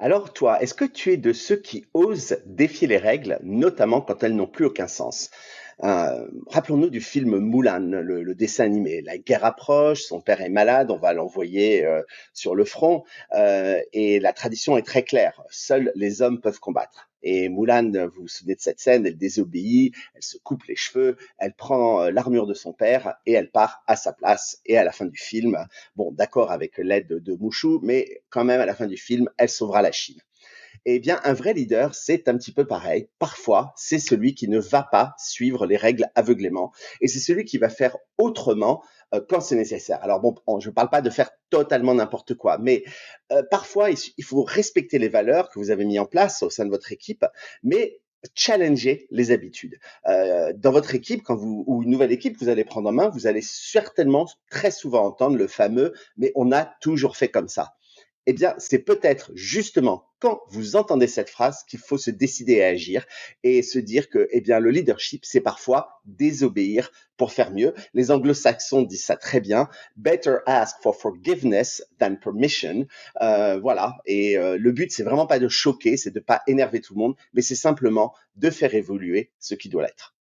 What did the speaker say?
Alors toi, est-ce que tu es de ceux qui osent défier les règles, notamment quand elles n'ont plus aucun sens? Rappelons-nous du film Mulan, le dessin animé. La guerre approche, son père est malade, on va l'envoyer, sur le front, et la tradition est très claire, seuls les hommes peuvent combattre. Et Mulan, vous vous souvenez de cette scène, elle désobéit, elle se coupe les cheveux, elle prend, l'armure de son père et elle part à sa place. Et à la fin du film, bon d'accord avec l'aide de Mushu, mais quand même à la fin du film, elle sauvera la Chine. Eh bien, un vrai leader, c'est un petit peu pareil. Parfois, c'est celui qui ne va pas suivre les règles aveuglément et c'est celui qui va faire autrement quand c'est nécessaire. Alors bon, je ne parle pas de faire totalement n'importe quoi, mais parfois, il faut respecter les valeurs que vous avez mis en place au sein de votre équipe, mais challenger les habitudes. Dans votre équipe, ou une nouvelle équipe que vous allez prendre en main, vous allez certainement très souvent entendre le fameux mais on a toujours fait comme ça. Eh bien, c'est peut-être justement quand vous entendez cette phrase qu'il faut se décider à agir et se dire que, eh bien, le leadership, c'est parfois désobéir pour faire mieux. Les anglo-saxons disent ça très bien. Better ask for forgiveness than permission. Voilà. Et le but, c'est vraiment pas de choquer, c'est de pas énerver tout le monde, mais c'est simplement de faire évoluer ce qui doit l'être.